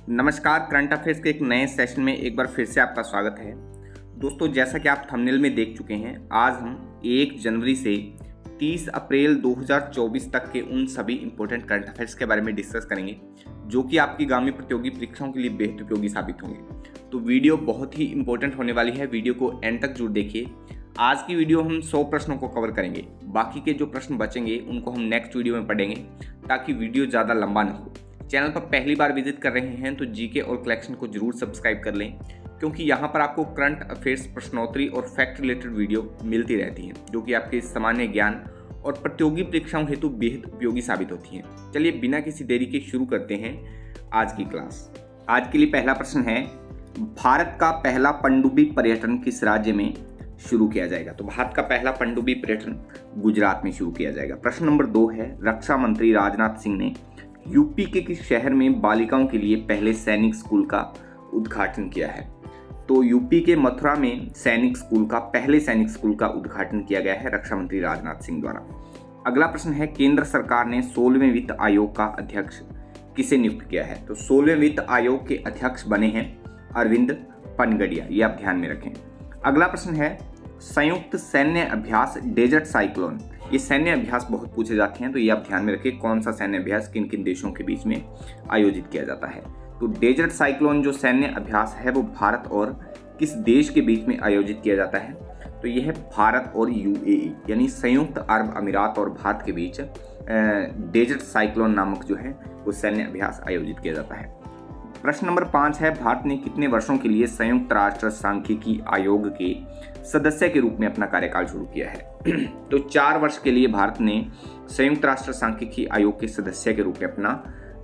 नमस्कार। Current affairs के एक नए सेशन में एक बार फिर से आपका स्वागत है। दोस्तों, जैसा कि आप थंबनेल में देख चुके हैं, आज हम 1 जनवरी से 30 अप्रैल 2024 तक के उन सभी इंपॉर्टेंट करंट अफेयर्स के बारे में डिस्कस करेंगे जो कि आपकी आगामी प्रतियोगी परीक्षाओं के लिए बेहद उपयोगी साबित होंगे। तो वीडियो बहुत ही इंपॉर्टेंट होने वाली है, वीडियो को एंड तक जरूर देखिए। आज की वीडियो हम 100 प्रश्नों को कवर करेंगे, बाकी के जो प्रश्न बचेंगे उनको हम नेक्स्ट वीडियो में पढ़ेंगे ताकि वीडियो ज़्यादा लंबा न हो। चैनल पर पहली बार विजिट कर रहे हैं तो जीके और कलेक्शन को जरूर सब्सक्राइब कर लें, क्योंकि यहाँ पर आपको करंट अफेयर्स, प्रश्नोत्तरी और फैक्ट रिलेटेड वीडियो मिलती रहती हैं जो कि आपके सामान्य ज्ञान और प्रतियोगी परीक्षाओं हेतु बेहद उपयोगी साबित होती हैं। चलिए बिना किसी देरी के शुरू करते हैं आज की क्लास। आज के लिए पहला प्रश्न है, भारत का पहला पनडुब्बी पर्यटन किस राज्य में शुरू किया जाएगा? तो भारत का पहला पनडुब्बी पर्यटन गुजरात में शुरू किया जाएगा। प्रश्न नंबर 2 है, रक्षा मंत्री राजनाथ सिंह ने यूपी के किस शहर में बालिकाओं के लिए पहले सैनिक स्कूल का उद्घाटन किया है? तो यूपी के मथुरा में पहले सैनिक स्कूल का उद्घाटन किया गया है रक्षा मंत्री राजनाथ सिंह द्वारा। अगला प्रश्न है, केंद्र सरकार ने 16वें वित्त आयोग का अध्यक्ष किसे नियुक्त किया है? तो 16वें वित्त आयोग के अध्यक्ष बने हैं अरविंद पनगड़िया, ये आप ध्यान में रखें। अगला प्रश्न है, संयुक्त सैन्य अभ्यास डेजर्ट साइक्लोन, ये सैन्य अभ्यास बहुत पूछे जाते हैं, तो ये आप ध्यान में रखें कौन सा सैन्य अभ्यास किन किन देशों के बीच में आयोजित किया जाता है। तो डेजर्ट साइक्लोन जो सैन्य अभ्यास है वो भारत और किस देश के बीच में आयोजित किया जाता है? तो यह है भारत और यूएई, यानी संयुक्त अरब अमीरात और भारत के बीच डेजर्ट साइक्लोन नामक जो है वो सैन्य अभ्यास आयोजित किया जाता है। प्रश्न नंबर 5 है, भारत ने कितने वर्षों के लिए संयुक्त राष्ट्र सांख्यिकी आयोग के सदस्य के रूप में अपना कार्यकाल शुरू किया है? तो 4 वर्ष के लिए भारत ने संयुक्त राष्ट्र सांख्यिकी आयोग के सदस्य के रूप में अपना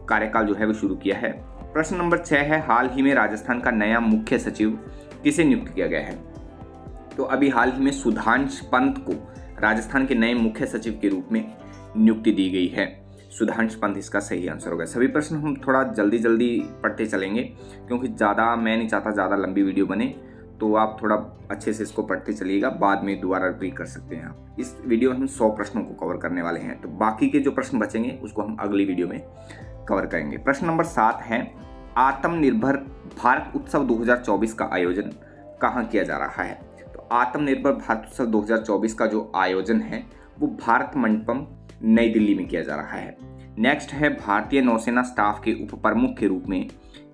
कार्यकाल जो है वो शुरू किया है। प्रश्न नंबर 6 है, हाल ही में राजस्थान का नया मुख्य सचिव किसे नियुक्त किया गया है? तो अभी हाल ही में सुधांश पंत को राजस्थान के नए मुख्य सचिव के रूप में नियुक्ति दी गई है। सुधांश पंत इसका सही आंसर होगा। सभी प्रश्न हम थोड़ा जल्दी पढ़ते चलेंगे, क्योंकि मैं नहीं चाहता ज़्यादा लंबी वीडियो बने, तो आप थोड़ा अच्छे से इसको पढ़ते चलिएगा, बाद में दोबारा रिपीट कर सकते हैं आप। इस वीडियो में हम 100 प्रश्नों को कवर करने वाले हैं, तो बाकी के जो प्रश्न बचेंगे उसको हम अगली वीडियो में कवर करेंगे। प्रश्न नंबर 7 है, आत्मनिर्भर भारत उत्सव 2024 का आयोजन कहाँ किया जा रहा है? तो आत्मनिर्भर भारत उत्सव 2024 का जो आयोजन है वो भारत मंडपम नई दिल्ली में किया जा रहा है। नेक्स्ट है, भारतीय नौसेना स्टाफ के उप प्रमुख के रूप में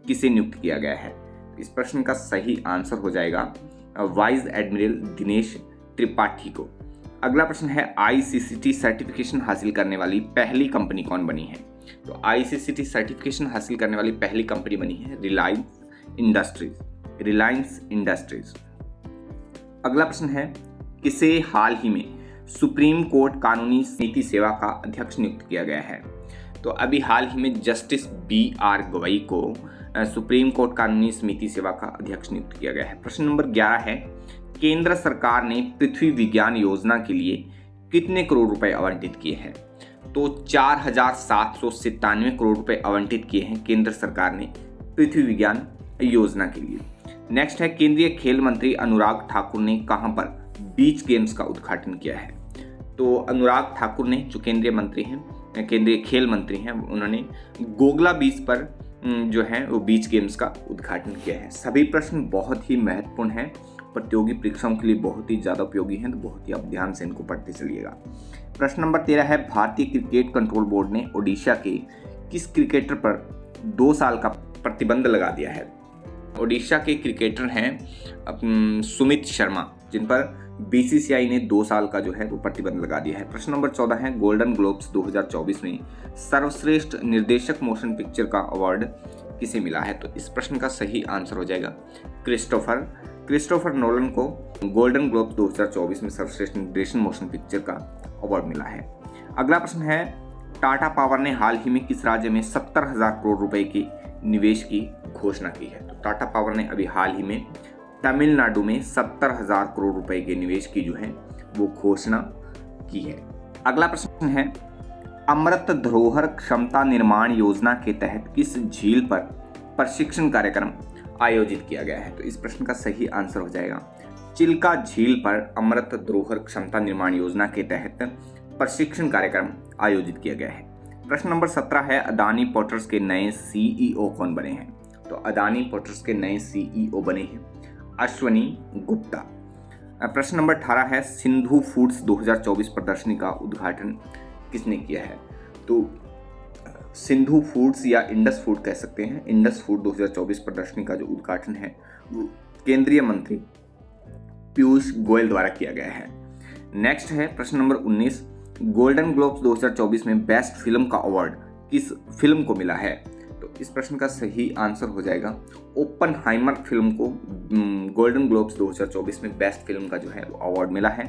किसे नियुक्त किया गया है? इस प्रश्न का सही आंसर हो जाएगा वाइस एडमिरल दिनेश त्रिपाठी को। अगला प्रश्न है, आईसीसीटी सर्टिफिकेशन हासिल करने वाली पहली कंपनी कौन बनी है? तो आईसीसीटी सर्टिफिकेशन हासिल करने वाली पहली कंपनी बनी है रिलायंस इंडस्ट्रीज। अगला प्रश्न है, किसे हाल ही में सुप्रीम कोर्ट कानूनी समिति सेवा का अध्यक्ष नियुक्त किया गया है? तो अभी हाल ही में जस्टिस BR गवई को सुप्रीम कोर्ट कानूनी समिति सेवा का अध्यक्ष नियुक्त किया गया है। प्रश्न नंबर 11 है, केंद्र सरकार ने पृथ्वी विज्ञान योजना के लिए कितने करोड़ रुपए आवंटित किए हैं? तो 4,797 करोड़ रुपए आवंटित किए हैं केंद्र सरकार ने पृथ्वी विज्ञान योजना के लिए। नेक्स्ट है, केंद्रीय खेल मंत्री अनुराग ठाकुर ने कहां पर बीच गेम्स का उद्घाटन किया है? तो अनुराग ठाकुर ने, जो केंद्रीय खेल मंत्री हैं, उन्होंने गोगला बीच पर जो है वो बीच गेम्स का उद्घाटन किया है। सभी प्रश्न बहुत ही महत्वपूर्ण हैं, प्रतियोगी परीक्षाओं के लिए बहुत ही ज़्यादा उपयोगी हैं, तो बहुत ही आप ध्यान से इनको पढ़ते चलिएगा। प्रश्न नंबर 13 है, भारतीय क्रिकेट कंट्रोल बोर्ड ने ओडिशा के किस क्रिकेटर पर 2 साल का प्रतिबंध लगा दिया है? ओडिशा के क्रिकेटर हैं सुमित शर्मा, जिन पर बीसीसीआई ने 2 साल का जो है वो प्रतिबंध लगा दिया है। प्रश्न नंबर 14 है, गोल्डन ग्लोब्स 2024 में सर्वश्रेष्ठ निर्देशक मोशन पिक्चर का अवार्ड किसे मिला है? तो इस प्रश्न का सही आंसर हो जाएगा क्रिस्टोफर नोलन को गोल्डन ग्लोब्स 2024 में सर्वश्रेष्ठ निर्देशन मोशन पिक्चर का अवार्ड मिला है। अगला प्रश्न है, टाटा पावर ने हाल ही में किस राज्य में 70,000 करोड़ रुपए के निवेश की घोषणा की है? तो टाटा पावर ने अभी हाल ही में तमिलनाडु में 70,000 करोड़ रुपए के निवेश की जो है वो घोषणा की है। अगला प्रश्न है, अमृत धरोहर क्षमता निर्माण योजना के तहत किस झील पर प्रशिक्षण कार्यक्रम आयोजित किया गया है? तो इस प्रश्न का सही आंसर हो जाएगा चिल्का झील पर अमृत धरोहर क्षमता निर्माण योजना के तहत प्रशिक्षण कार्यक्रम आयोजित किया गया है। प्रश्न नंबर 17 है, अदानी पोर्ट्स के नए CEO कौन बने हैं? तो अदानी पोर्ट्स के नए CEO बने हैं अश्वनी गुप्ता। प्रश्न नंबर 18 है, सिंधु फूड्स 2024 प्रदर्शनी का उद्घाटन किसने किया है? तो सिंधु फूड्स या इंडस फूड कह सकते हैं, इंडस फूड 2024 प्रदर्शनी का जो उद्घाटन है वो केंद्रीय मंत्री पीयूष गोयल द्वारा किया गया है। नेक्स्ट है प्रश्न नंबर 19, गोल्डन ग्लोब्स 2024 में बेस्ट फिल्म का अवार्ड किस फिल्म को मिला है? तो इस प्रश्न का सही आंसर हो जाएगा ओपनहाइमर फिल्म को गोल्डन ग्लोब्स 2024 में बेस्ट फिल्म का जो है वो अवार्ड मिला है।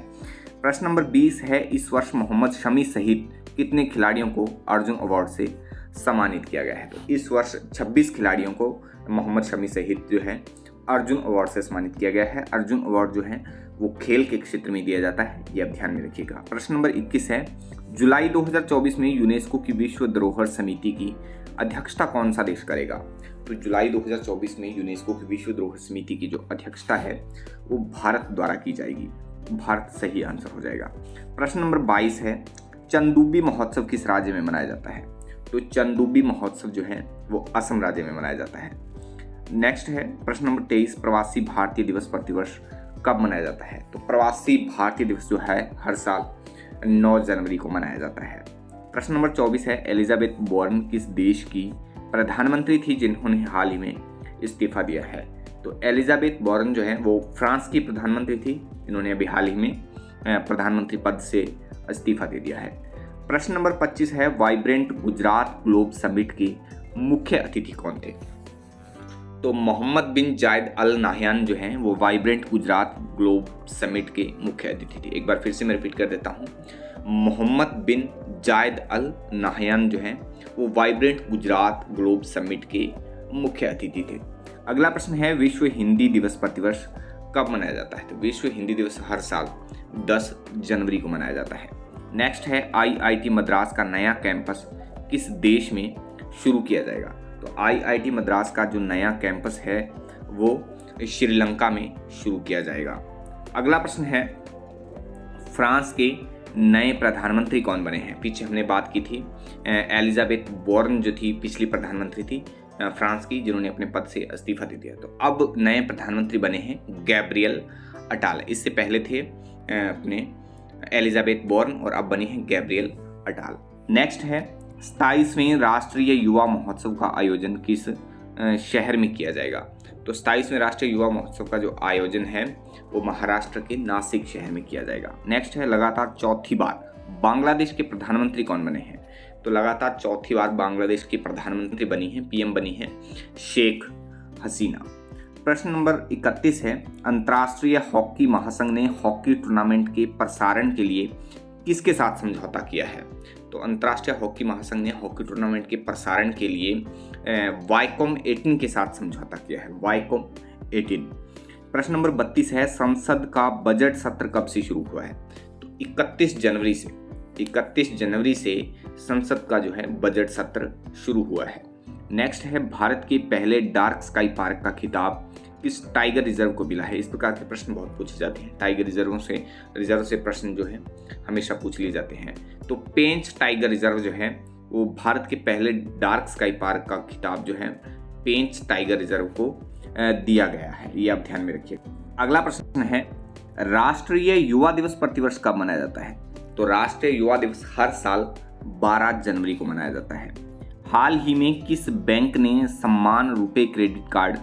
प्रश्न नंबर 20 है, इस वर्ष मोहम्मद शमी सहित कितने खिलाड़ियों को अर्जुन अवार्ड से सम्मानित किया गया है? तो इस वर्ष 26 खिलाड़ियों को मोहम्मद शमी सहित जो है अर्जुन अवार्ड से सम्मानित किया गया है। अर्जुन अवार्ड जो है वो खेल के क्षेत्र में दिया जाता है, ये आप ध्यान में रखिएगा। प्रश्न नंबर 21 है, जुलाई 2024 में यूनेस्को की विश्व धरोहर समिति की अध्यक्षता कौन सा देश करेगा? तो जुलाई 2024 में यूनेस्को की विश्व धरोहर समिति की जो अध्यक्षता है वो भारत द्वारा की जाएगी। भारत सही आंसर हो जाएगा। प्रश्न नंबर 22 है, चंदूबी महोत्सव किस राज्य में मनाया जाता है? तो चंदूबी महोत्सव जो है वो असम राज्य में मनाया जाता है। नेक्स्ट है प्रश्न नंबर 23, प्रवासी भारतीय दिवस प्रतिवर्ष कब मनाया जाता है? तो प्रवासी भारतीय दिवस जो है हर साल 9 जनवरी को मनाया जाता है। प्रश्न नंबर 24 है, एलिजाबेथ वॉरेन किस देश की प्रधानमंत्री थी जिन्होंने हाल ही में इस्तीफा दिया है? तो एलिजाबेथ वॉरेन जो है वो फ्रांस की प्रधानमंत्री थी, इन्होंने अभी हाल ही में प्रधानमंत्री पद से इस्तीफा दे दिया है। प्रश्न नंबर 25 है, वाइब्रेंट गुजरात ग्लोब समिट के मुख्य अतिथि कौन थे? तो मोहम्मद बिन जायद अल नाहयान जो हैं वो वाइब्रेंट गुजरात ग्लोब समिट के मुख्य अतिथि थे। एक बार फिर से मैं रिपीट कर देता हूँ, मोहम्मद बिन जायद अल नाहयान जो हैं वो वाइब्रेंट गुजरात ग्लोब समिट के मुख्य अतिथि थे। अगला प्रश्न है, विश्व हिंदी दिवस प्रतिवर्ष कब मनाया जाता है? तो विश्व हिंदी दिवस हर साल 10 जनवरी को मनाया जाता है। नेक्स्ट है, IIT मद्रास का नया कैंपस किस देश में शुरू किया जाएगा? तो IIT मद्रास का जो नया कैंपस है वो श्रीलंका में शुरू किया जाएगा। अगला प्रश्न है, फ्रांस के नए प्रधानमंत्री कौन बने हैं? पीछे हमने बात की थी एलिजाबेथ वॉरेन जो थी पिछली प्रधानमंत्री थी फ्रांस की, जिन्होंने अपने पद से इस्तीफा दे दिया। तो अब नए प्रधानमंत्री बने हैं गैब्रियल अटाल। इससे पहले थे अपने एलिजाबेथ वॉरेन और अब बनी हैं गैब्रियल अटाल। नेक्स्ट है, 27वें राष्ट्रीय युवा महोत्सव का आयोजन किस शहर में किया जाएगा? तो 27वें राष्ट्रीय युवा महोत्सव का जो आयोजन है वो महाराष्ट्र के नासिक शहर में किया जाएगा। नेक्स्ट है, लगातार चौथी बार बांग्लादेश के प्रधानमंत्री कौन बने हैं? तो लगातार चौथी बार बांग्लादेश की प्रधानमंत्री बनी है, PM बनी है शेख हसीना। प्रश्न नंबर 31 है, अंतर्राष्ट्रीय हॉकी महासंघ ने हॉकी टूर्नामेंट के प्रसारण के लिए किसके साथ समझौता किया है? तो अंतर्राष्ट्रीय हॉकी महासंघ ने हॉकी टूर्नामेंट के प्रसारण के लिए वाईकॉम 18 के साथ समझौता किया है, वाईकॉम 18। प्रश्न नंबर 32 है, संसद का बजट सत्र कब से शुरू हुआ है? तो 31 जनवरी से संसद का जो है बजट सत्र शुरू हुआ है। नेक्स्ट है, भारत के पहले डार्क स्काई पार्क का खिताब किस टाइगर रिजर्व को मिला है? इस प्रकार के प्रश्न बहुत पूछे जाते हैं, टाइगर रिजर्व से प्रश्न जो है हमेशा पूछ लिए जाते हैं। तो पेंच टाइगर रिजर्व जो है वो भारत के पहले डार्क स्काई पार्क का खिताब जो है पेंच टाइगर रिजर्व को दिया गया है, ये आप ध्यान में रखिए। अगला प्रश्न है, राष्ट्रीय युवा दिवस प्रतिवर्ष कब मनाया जाता है? तो राष्ट्रीय युवा दिवस हर साल 12 जनवरी को मनाया जाता है। हाल ही में किस बैंक ने सम्मान रुपए क्रेडिट कार्ड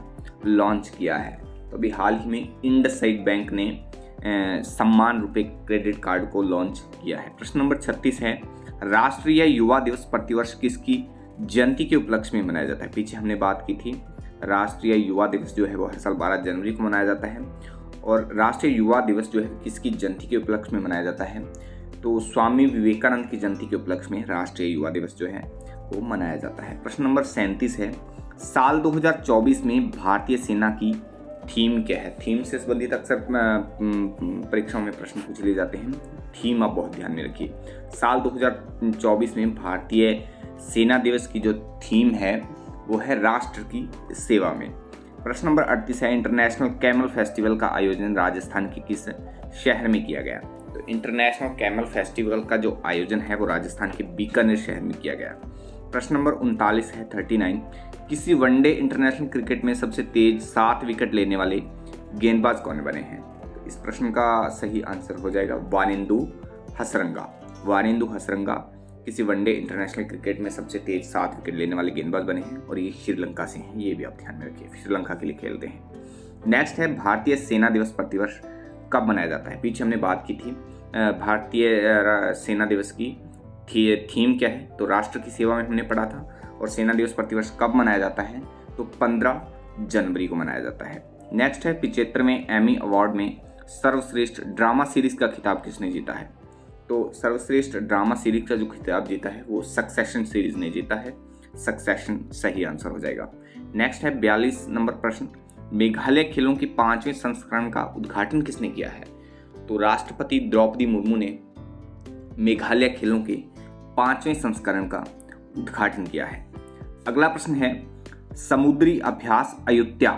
लॉन्च किया है? तो अभी हाल ही में इंडसइंड बैंक ने सम्मान रुपए क्रेडिट कार्ड को लॉन्च किया है। प्रश्न नंबर 36 है, राष्ट्रीय युवा दिवस प्रतिवर्ष किसकी जयंती के उपलक्ष्य में मनाया जाता है? पीछे हमने बात की थी, राष्ट्रीय युवा दिवस जो है वो हर साल 12 जनवरी को मनाया जाता है। और राष्ट्रीय युवा दिवस जो है किसकी जयंती के उपलक्ष्य में मनाया जाता है? तो स्वामी विवेकानंद की जयंती के उपलक्ष्य में राष्ट्रीय युवा दिवस जो है वो मनाया जाता है। प्रश्न नंबर 37 है, साल 2024 में भारतीय सेना की थीम क्या है? थीम से संबंधित अक्सर परीक्षाओं में प्रश्न पूछ लिए जाते हैं, थीम आप बहुत ध्यान में रखिए। साल 2024 में भारतीय सेना दिवस की जो थीम है वो है राष्ट्र की सेवा में। प्रश्न नंबर 38 है, इंटरनेशनल कैमल फेस्टिवल का आयोजन राजस्थान के किस शहर में किया गया? तो इंटरनेशनल कैमल फेस्टिवल का जो आयोजन है वो राजस्थान के बीकानेर शहर में किया गया। प्रश्न नंबर 39 है 39, किसी वनडे इंटरनेशनल क्रिकेट में सबसे तेज 7 विकेट लेने वाले गेंदबाज कौन बने हैं? तो इस प्रश्न का सही आंसर हो जाएगा वानिंदु हसरंगा। वानिंदु हसरंगा किसी वनडे इंटरनेशनल क्रिकेट में सबसे तेज 7 विकेट लेने वाले गेंदबाज बने हैं और ये श्रीलंका से हैं, ये भी आप ध्यान में रखिए, श्रीलंका के लिए खेलते हैं। नेक्स्ट है भारतीय सेना दिवस प्रतिवर्ष कब मनाया जाता है? पीछे हमने बात की थी भारतीय सेना दिवस की थीम क्या है, तो राष्ट्र की सेवा में हमने पढ़ा था। और सेना दिवस प्रतिवर्ष कब मनाया जाता है? तो 15 जनवरी को मनाया जाता है। नेक्स्ट है 75वें एमी अवार्ड में सर्वश्रेष्ठ ड्रामा सीरीज का खिताब किसने जीता है? तो सर्वश्रेष्ठ ड्रामा सीरीज का जो खिताब जीता है वो सक्सेशन सीरीज ने जीता है। सक्सेशन सही आंसर हो जाएगा। नेक्स्ट है 42 नंबर प्रश्न, मेघालय खेलों की 5वें संस्करण का उद्घाटन किसने किया है? तो राष्ट्रपति द्रौपदी मुर्मू ने मेघालय खेलों के 5वें संस्करण का उद्घाटन किया है। अगला प्रश्न है समुद्री अभ्यास अयुत्या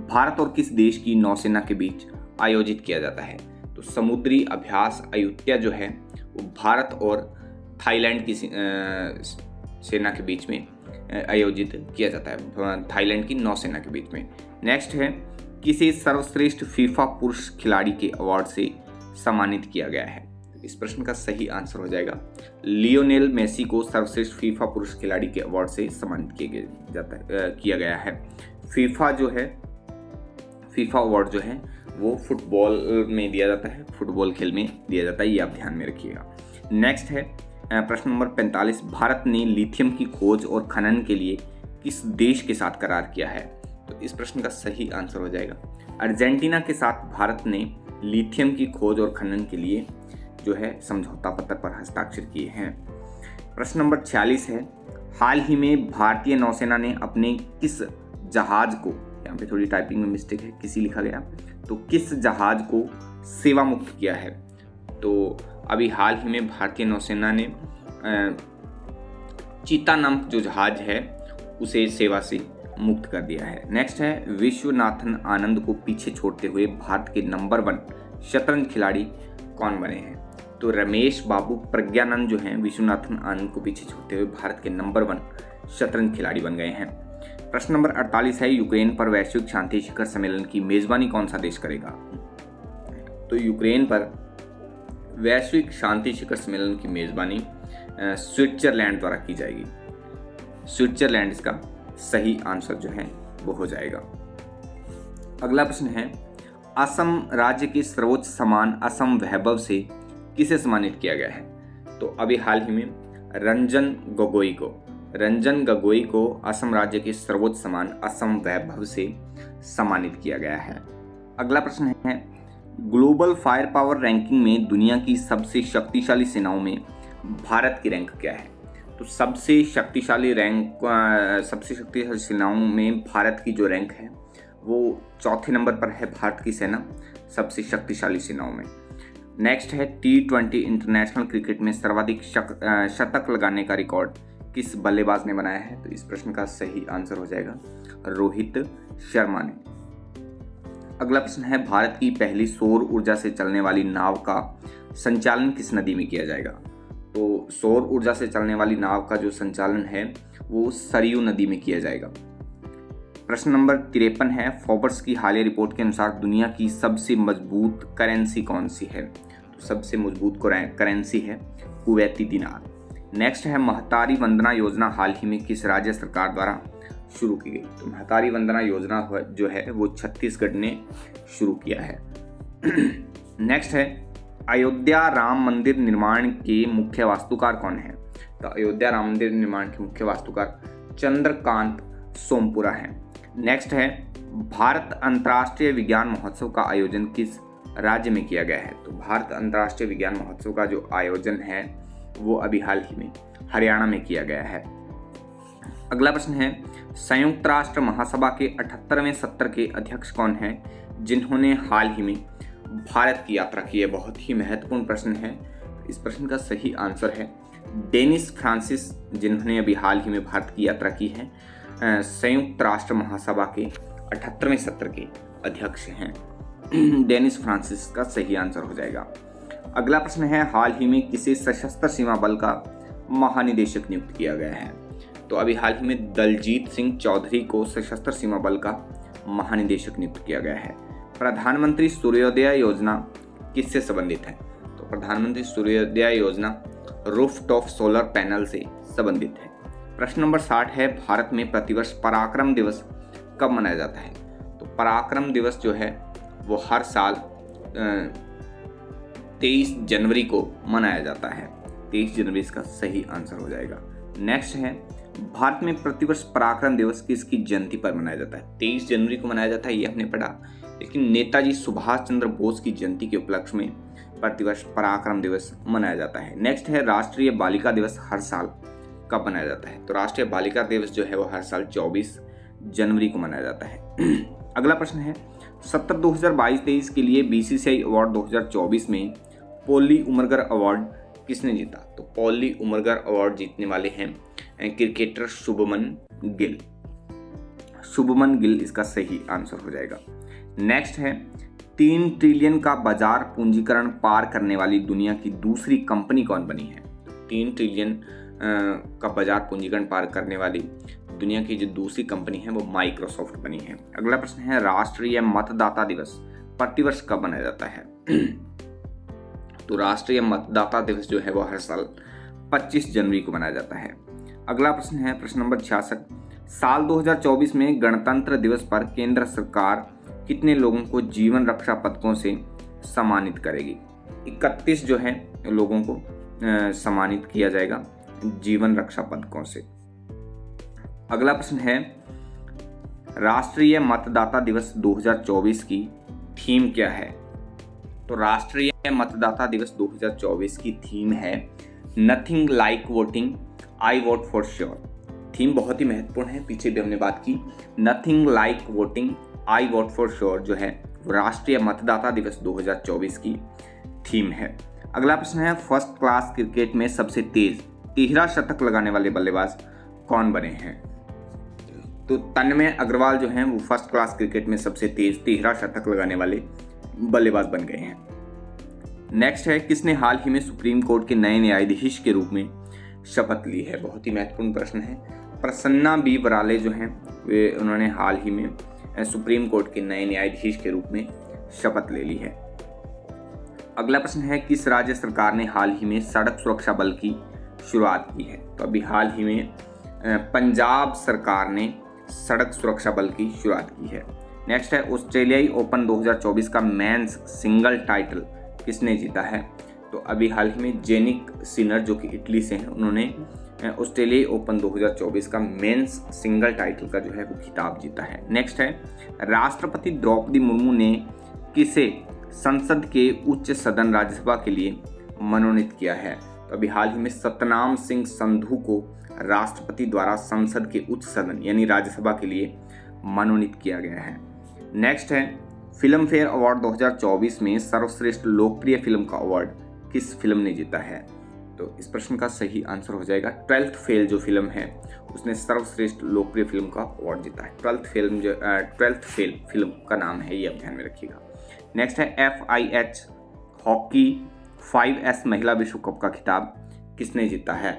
भारत और किस देश की नौसेना के बीच आयोजित किया जाता है? तो समुद्री अभ्यास अयुत्या जो है वो भारत और थाईलैंड की सेना के बीच में आयोजित किया जाता है, थाईलैंड की नौसेना के बीच में। नेक्स्ट है किसे सर्वश्रेष्ठ फीफा पुरुष खिलाड़ी के अवार्ड से सम्मानित किया गया है? इस प्रश्न का सही आंसर हो जाएगा लियोनेल मेसी को सर्वश्रेष्ठ फीफा पुरुष खिलाड़ी के अवार्ड से सम्मानित किया गया है। फीफा अवार्ड जो है वो फुटबॉल में दिया जाता है, फुटबॉल खेल में दिया जाता है, ये आप ध्यान में रखिएगा। नेक्स्ट है प्रश्न नंबर 45, भारत ने लिथियम की खोज और खनन के लिए किस देश के साथ करार किया है? तो इस प्रश्न का सही आंसर हो जाएगा अर्जेंटीना के साथ भारत ने लिथियम की खोज और खनन के लिए जो है समझौता पत्र पर हस्ताक्षर किए हैं। प्रश्न नंबर 46 है हाल ही में भारतीय नौसेना ने अपने किस जहाज को, यहाँ पे थोड़ी टाइपिंग में मिस्टेक है, किसी लिखा गया, तो किस जहाज को सेवा मुक्त किया है? तो अभी हाल ही में भारतीय नौसेना ने चीता नामक जो जहाज है उसे सेवा से मुक्त कर दिया है। नेक्स्ट है विश्वनाथन आनंद को पीछे छोड़ते हुए भारत के नंबर 1 शतरंज खिलाड़ी कौन बने हैं? तो रमेश बाबू प्रज्ञानंद जो हैं विश्वनाथन आनंद को पीछे छोड़ते हुए भारत के नंबर 1 शतरंज खिलाड़ी बन गए हैं। प्रश्न नंबर 48 है यूक्रेन पर वैश्विक शांति शिखर सम्मेलन की मेजबानी कौन सा देश करेगा? तो यूक्रेन पर वैश्विक शांति शिखर सम्मेलन की मेजबानी स्विट्जरलैंड द्वारा की जाएगी। स्विट्जरलैंड इसका सही आंसर जो है वो हो जाएगा। अगला प्रश्न है असम राज्य के सर्वोच्च सम्मान असम वैभव से किसे सम्मानित किया गया है? तो अभी हाल ही में रंजन गोगोई को असम राज्य के सर्वोच्च सम्मान असम वैभव से सम्मानित किया गया है। अगला प्रश्न है ग्लोबल फायर पावर रैंकिंग में दुनिया की सबसे शक्तिशाली सेनाओं में भारत की रैंक क्या है? तो सबसे शक्तिशाली सेनाओं में भारत की जो रैंक है वो 4थे नंबर पर है। भारत की सेना सबसे शक्तिशाली सेनाओं में। नेक्स्ट है T20 इंटरनेशनल क्रिकेट में सर्वाधिक शतक लगाने का रिकॉर्ड किस बल्लेबाज ने बनाया है? तो इस प्रश्न का सही आंसर हो जाएगा रोहित शर्मा ने। अगला प्रश्न है भारत की पहली सौर ऊर्जा से चलने वाली नाव का संचालन किस नदी में किया जाएगा? तो सौर ऊर्जा से चलने वाली नाव का जो संचालन है वो सरयू नदी में किया जाएगा। प्रश्न नंबर 53 है फोर्ब्स की हालिया रिपोर्ट के अनुसार दुनिया की सबसे मजबूत करेंसी कौन सी है? तो सबसे मजबूत करेंसी है कुवैती दिनार। नेक्स्ट है महतारी वंदना योजना हाल ही में किस राज्य सरकार द्वारा शुरू की गई? तो महतारी वंदना योजना जो है वो छत्तीसगढ़ ने शुरू किया है। नेक्स्ट है अयोध्या राम मंदिर निर्माण के मुख्य वास्तुकार कौन है? तो अयोध्या राम मंदिर निर्माण के मुख्य वास्तुकार चंद्रकांत सोमपुरा हैं। नेक्स्ट है भारत अंतर्राष्ट्रीय विज्ञान महोत्सव का आयोजन किस राज्य में किया गया है? तो भारत अंतर्राष्ट्रीय विज्ञान महोत्सव का जो आयोजन है वो अभी हाल ही में हरियाणा में किया गया है। अगला प्रश्न है संयुक्त राष्ट्र महासभा के 78वें सत्र के अध्यक्ष कौन हैं जिन्होंने हाल ही में भारत की यात्रा की है? बहुत ही महत्वपूर्ण प्रश्न है। इस प्रश्न का सही आंसर है डेनिस फ्रांसिस, जिन्होंने अभी हाल ही में भारत की यात्रा की है। संयुक्त राष्ट्र महासभा के 78वें सत्र के अध्यक्ष हैं डेनिस फ्रांसिस का सही आंसर हो जाएगा। अगला प्रश्न है हाल ही में किसे सशस्त्र सीमा बल का महानिदेशक नियुक्त किया गया है? तो अभी हाल ही में दलजीत सिंह चौधरी को सशस्त्र सीमा बल का महानिदेशक नियुक्त किया गया है। प्रधानमंत्री सूर्योदय योजना किससे संबंधित है? तो प्रधानमंत्री सूर्योदय योजना रूफटॉप सोलर पैनल से संबंधित है। प्रश्न नंबर 60 है, भारत में प्रतिवर्ष पराक्रम दिवस कब मनाया जाता है? तो पराक्रम दिवस जो है वो हर साल 23 जनवरी को मनाया जाता है। 23 जनवरी इसका सही आंसर हो जाएगा। नेक्स्ट है, भारत में प्रतिवर्ष पराक्रम दिवस किसकी जयंती पर मनाया जाता है? 23 जनवरी को मनाया जाता है, ये हमने पढ़ा, लेकिन नेताजी सुभाष चंद्र बोस की जयंती के उपलक्ष्य में प्रतिवर्ष पराक्रम दिवस मनाया जाता है। नेक्स्ट है, राष्ट्रीय बालिका दिवस हर साल कब मनाया जाता है? तो राष्ट्रीय बालिका दिवस जो है वो हर साल 24 जनवरी को मनाया जाता है। अगला प्रश्न है, सत्र 2022-23 के लिए बीसीसीआई अवार्ड 2024 में पॉली उमरगर अवार्ड किसने जीता? तो पॉली उमरगर अवार्ड जीतने वाले हैं क्रिकेटर शुभमन गिल। शुभमन गिल इसका सही आंसर हो जाएगा। नेक्स्ट है, 3 ट्रिलियन का बाजार पूंजीकरण पार करने वाली दुनिया की दूसरी कंपनी कौन बनी है? 3 ट्रिलियन का बाजार पूंजीकरण पार करने वाली दुनिया की जो दूसरी कंपनी है वो माइक्रोसॉफ्ट बनी है। अगला प्रश्न है, राष्ट्रीय मतदाता दिवस प्रतिवर्ष कब मनाया जाता है? तो राष्ट्रीय मतदाता दिवस जो है वो हर साल 25 जनवरी को मनाया जाता है। अगला प्रश्न है, प्रश्न नंबर 66, साल 2024 में गणतंत्र दिवस पर केंद्र सरकार कितने लोगों को जीवन रक्षा पदकों से सम्मानित करेगी? 31 जो है लोगों को सम्मानित किया जाएगा जीवन रक्षा पदकों से। अगला प्रश्न है, राष्ट्रीय मतदाता दिवस 2024 की थीम क्या है? तो राष्ट्रीय मतदाता दिवस 2024 की थीम है nothing like voting, I vote for sure. Theme बहुत ही महत्वपूर्ण है, पीछे भी हमने बात की। Nothing like voting, I vote for sure जो है राष्ट्रीय मतदाता दिवस 2024 की थीम है। अगला प्रश्न है, फर्स्ट क्लास क्रिकेट में सबसे तेज 13 शतक लगाने वाले बल्लेबाज कौन बने हैं? तो तन्मय अग्रवाल जो हैं वो फर्स्ट क्लास क्रिकेट में सबसे तेज 13 शतक लगाने वाले बल्लेबाज बन गए हैं। नेक्स्ट है, किसने हाल ही में सुप्रीम कोर्ट के नए न्यायाधीश के रूप में शपथ ली है? बहुत ही महत्वपूर्ण प्रश्न है। प्रसन्ना बी बराले जो हैं वे उन्होंने हाल ही में सुप्रीम कोर्ट के नए न्यायाधीश के रूप में शपथ ले ली है। अगला प्रश्न है, किस राज्य सरकार ने हाल ही में सड़क सुरक्षा बल की शुरुआत की है? तो अभी हाल ही में पंजाब सरकार ने सड़क सुरक्षा बल की शुरुआत की है। नेक्स्ट है, ऑस्ट्रेलियाई ओपन 2024 का मेंस सिंगल टाइटल किसने जीता है? तो अभी हाल ही में जेनिक सिनर जो कि इटली से हैं उन्होंने ऑस्ट्रेलियाई ओपन 2024 का मेंस सिंगल टाइटल का जो है वो खिताब जीता है। नेक्स्ट है, राष्ट्रपति द्रौपदी मुर्मू ने किसे संसद के उच्च सदन राज्यसभा के लिए मनोनीत किया है? तो अभी हाल ही में सतनाम सिंह संधू को राष्ट्रपति द्वारा संसद के उच्च सदन यानी राज्यसभा के लिए मनोनीत किया गया है। नेक्स्ट है, फिल्म फेयर अवार्ड 2024 में सर्वश्रेष्ठ लोकप्रिय फिल्म का अवार्ड किस फिल्म ने जीता है? तो इस प्रश्न का सही आंसर हो जाएगा 12th फेल जो फिल्म है उसने सर्वश्रेष्ठ लोकप्रिय फिल्म का अवार्ड जीता है। 12th फेल फिल्म का नाम है, ये आप ध्यान में रखिएगा। नेक्स्ट है, FIH हॉकी 5S महिला विश्व कप का खिताब किसने जीता है?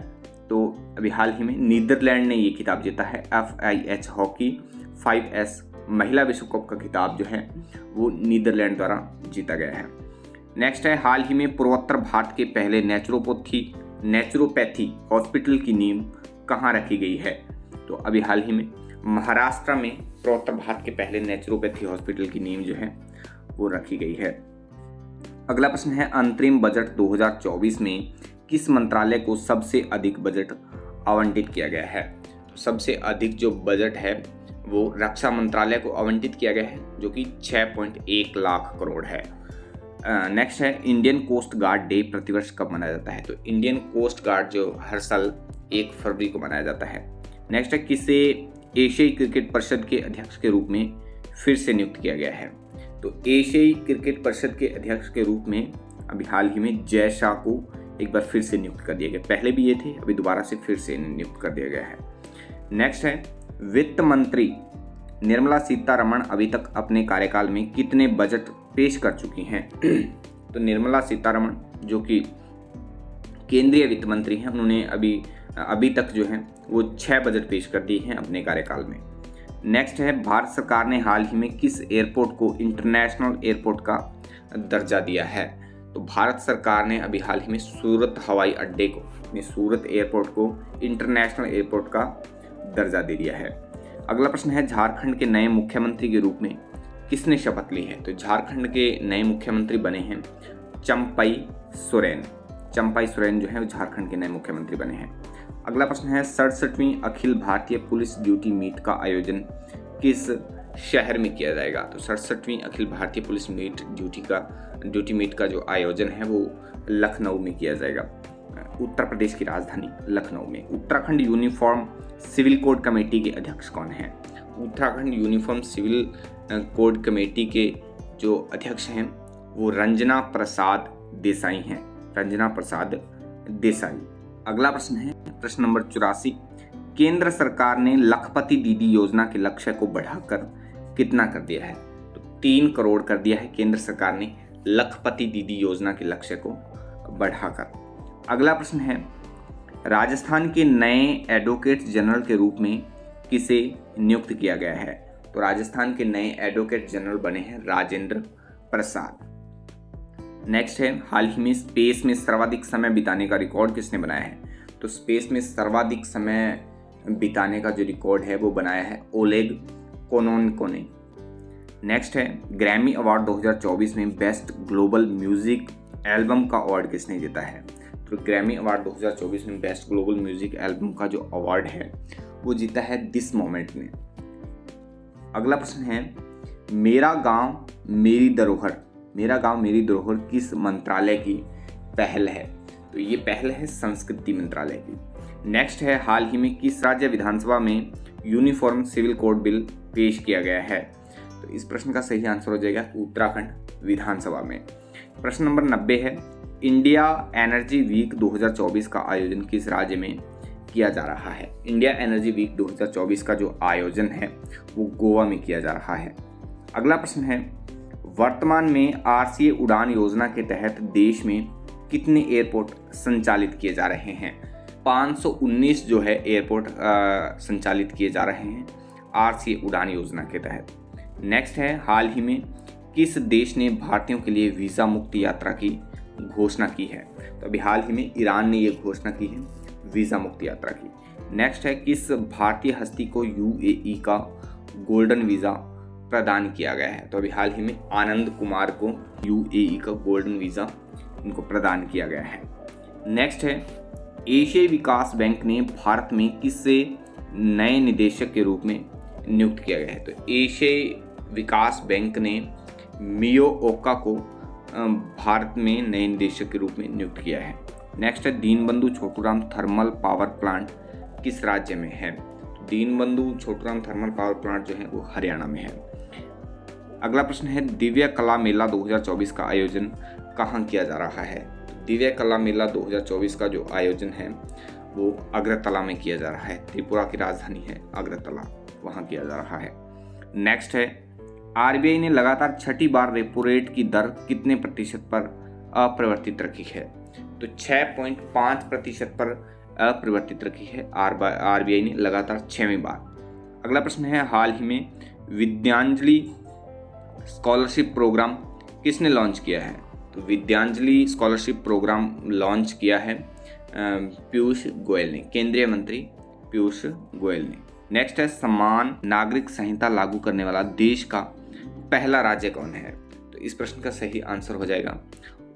तो अभी हाल ही में नीदरलैंड ने ये खिताब जीता है। FIH हॉकी 5S महिला विश्व कप का खिताब जो है वो नीदरलैंड द्वारा जीता गया है। नेक्स्ट है, हाल ही में पूर्वोत्तर भारत के पहले नेचुरोपैथी हॉस्पिटल की नींव कहाँ रखी गई है? तो अभी हाल ही में महाराष्ट्र में पूर्वोत्तर भारत के पहले नेचुरोपैथी हॉस्पिटल की नींव जो है वो रखी गई है। अगला प्रश्न है, अंतरिम बजट 2024 में किस मंत्रालय को सबसे अधिक बजट आवंटित किया गया है? सबसे अधिक जो बजट है वो रक्षा मंत्रालय को आवंटित किया गया है जो कि 6.1 लाख करोड़ है। नेक्स्ट है, इंडियन कोस्ट गार्ड डे प्रतिवर्ष कब मनाया जाता है? तो इंडियन कोस्ट गार्ड जो हर साल 1 फरवरी को मनाया जाता है। नेक्स्ट है, किसे एशियाई क्रिकेट परिषद के अध्यक्ष के रूप में फिर से नियुक्त किया गया है? तो एशियाई क्रिकेट परिषद के अध्यक्ष के रूप में अभी हाल ही में जय शाह को एक बार फिर से नियुक्त कर दिया गया। पहले भी ये थे, अभी दोबारा से फिर से नियुक्त कर दिया गया है। नेक्स्ट है, वित्त मंत्री निर्मला सीतारमण अभी तक अपने कार्यकाल में कितने बजट पेश कर चुकी हैं? तो निर्मला सीतारमण जो कि केंद्रीय वित्त मंत्री हैं उन्होंने अभी अभी तक जो है वो 6 बजट पेश कर दिए हैं अपने कार्यकाल में। नेक्स्ट है, भारत सरकार ने हाल ही में किस एयरपोर्ट को इंटरनेशनल एयरपोर्ट का दर्जा दिया है? तो भारत सरकार ने अभी हाल ही में सूरत हवाई अड्डे को, अपने सूरत एयरपोर्ट को इंटरनेशनल एयरपोर्ट का दर्जा दे दिया है। अगला प्रश्न है, झारखंड के नए मुख्यमंत्री के रूप में किसने शपथ ली है? तो झारखंड के नए मुख्यमंत्री बने हैं चंपई सोरेन। चंपई सोरेन जो है झारखंड के नए मुख्यमंत्री बने हैं। अगला प्रश्न है, 67वीं Akhil Bharatiya police duty meet का आयोजन किस शहर में किया जाएगा? तो 67वीं Akhil Bharatiya police duty meet का जो आयोजन है वो लखनऊ में किया जाएगा, उत्तर प्रदेश की राजधानी लखनऊ में। Uttarakhand uniform civil code committee के अध्यक्ष कौन हैं? Uttarakhand uniform civil code committee के जो अध्यक्ष हैं वो रंजना प्रसाद देसाई हैं, रंजना प्रसाद देसाई। अगला प्रश्न है, प्रश्न नंबर 84, केंद्र सरकार ने लखपति दीदी योजना के लक्ष्य को बढ़ाकर कितना कर दिया है? तो 3 करोड़ कर दिया है केंद्र सरकार ने लखपति दीदी योजना के लक्ष्य को बढ़ाकर। अगला प्रश्न है, राजस्थान के नए एडवोकेट जनरल के रूप में किसे नियुक्त किया गया है? तो राजस्थान के नए एडवोकेट जनरल बने हैं राजेंद्र प्रसाद। नेक्स्ट है, हाल ही में स्पेस में सर्वाधिक समय बिताने का रिकॉर्ड किसने बनाया है? तो स्पेस में सर्वाधिक समय बिताने का जो रिकॉर्ड है वो बनाया है ओलेग कोनोन्को ने। नेक्स्ट है, ग्रैमी अवार्ड 2024 में बेस्ट ग्लोबल म्यूजिक एल्बम का अवार्ड किसने जीता है? तो ग्रैमी अवार्ड 2024 में बेस्ट ग्लोबल म्यूजिक एल्बम का जो अवार्ड है वो जीता है दिस मोमेंट ने। अगला प्रश्न है, मेरा गांव मेरी धरोहर किस मंत्रालय की पहल है? तो ये पहल है संस्कृति मंत्रालय की। नेक्स्ट है, हाल ही में किस राज्य विधानसभा में यूनिफॉर्म सिविल कोड बिल पेश किया गया है? तो इस प्रश्न का सही आंसर हो जाएगा उत्तराखंड विधानसभा में। प्रश्न नंबर 90 है, इंडिया एनर्जी वीक 2024 का आयोजन किस राज्य में किया जा रहा है? इंडिया एनर्जी वीक 2024 का जो आयोजन है वो गोवा में किया जा रहा है। अगला प्रश्न है, वर्तमान में आरसीए उड़ान योजना के तहत देश में कितने एयरपोर्ट संचालित किए जा रहे हैं? 519 जो है एयरपोर्ट संचालित किए जा रहे हैं आरसीए उड़ान योजना के तहत। नेक्स्ट है, हाल ही में किस देश ने भारतीयों के लिए वीज़ा मुक्त यात्रा की घोषणा की है? तो अभी हाल ही में ईरान ने ये घोषणा की है वीज़ा मुक्त यात्रा की। नेक्स्ट है, किस भारतीय हस्ती को यूएई का गोल्डन वीज़ा प्रदान किया गया है? तो अभी हाल ही में आनंद कुमार को यूएई का गोल्डन वीज़ा इनको प्रदान किया गया है। नेक्स्ट है, एशियाई विकास बैंक ने भारत में किसे नए निदेशक के रूप में नियुक्त किया गया है? तो एशियाई विकास बैंक ने मियो ओका को भारत में नए निदेशक के रूप में नियुक्त किया है। नेक्स्ट है, Deenbandhu Chhoturam thermal power plant किस राज्य में है? Deenbandhu Chhoturam thermal power plant जो है वो हरियाणा में है। अगला प्रश्न है, दिव्य कला मेला 2024 का आयोजन कहाँ किया जा रहा है? दिव्य कला मेला 2024 का जो आयोजन है वो अगरतला में किया जा रहा है। त्रिपुरा की राजधानी है अगरतला, वहाँ किया जा रहा है। नेक्स्ट है, आरबीआई ने लगातार 6ठी बार रेपो रेट की दर कितने प्रतिशत पर अपरिवर्तित रखी है? तो 6.5% पर अपरिवर्तित रखी है आरबीआई ने लगातार 6वीं बार। अगला प्रश्न है, हाल ही में विद्यांजलि स्कॉलरशिप प्रोग्राम किसने लॉन्च किया है? तो विद्यांजलि स्कॉलरशिप प्रोग्राम लॉन्च किया है पीयूष गोयल ने, केंद्रीय मंत्री पीयूष गोयल ने। नेक्स्ट है, समान नागरिक संहिता लागू करने वाला देश का पहला राज्य कौन है? तो इस प्रश्न का सही आंसर हो जाएगा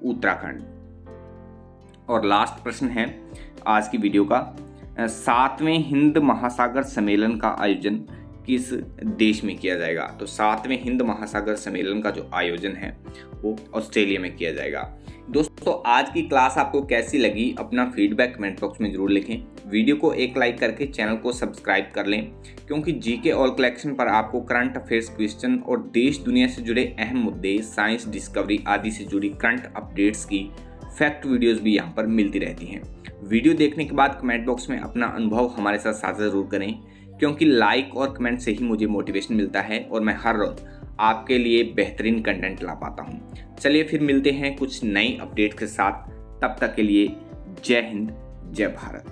उत्तराखंड। और लास्ट प्रश्न है आज की वीडियो का, 7वें हिंद महासागर सम्मेलन का आयोजन किस देश में किया जाएगा? तो 7वें हिंद महासागर सम्मेलन का जो आयोजन है वो ऑस्ट्रेलिया में किया जाएगा। दोस्तों, आज की क्लास आपको कैसी लगी अपना फीडबैक कमेंट बॉक्स में जरूर लिखें। वीडियो को एक लाइक करके चैनल को सब्सक्राइब कर लें, क्योंकि जीके ऑल कलेक्शन पर आपको करंट अफेयर्स क्वेश्चन और देश दुनिया से जुड़े अहम मुद्दे, साइंस, डिस्कवरी आदि से जुड़ी करंट अपडेट्स की फैक्ट वीडियोस भी यहाँ पर मिलती रहती हैं। वीडियो देखने के बाद कमेंट बॉक्स में अपना अनुभव हमारे साथ साझा जरूर करें, क्योंकि लाइक और कमेंट से ही मुझे मोटिवेशन मिलता है और मैं हर रोज आपके लिए बेहतरीन कंटेंट ला पाता हूँ। चलिए फिर मिलते हैं कुछ नई अपडेट के साथ, तब तक के लिए जय हिंद, जय भारत।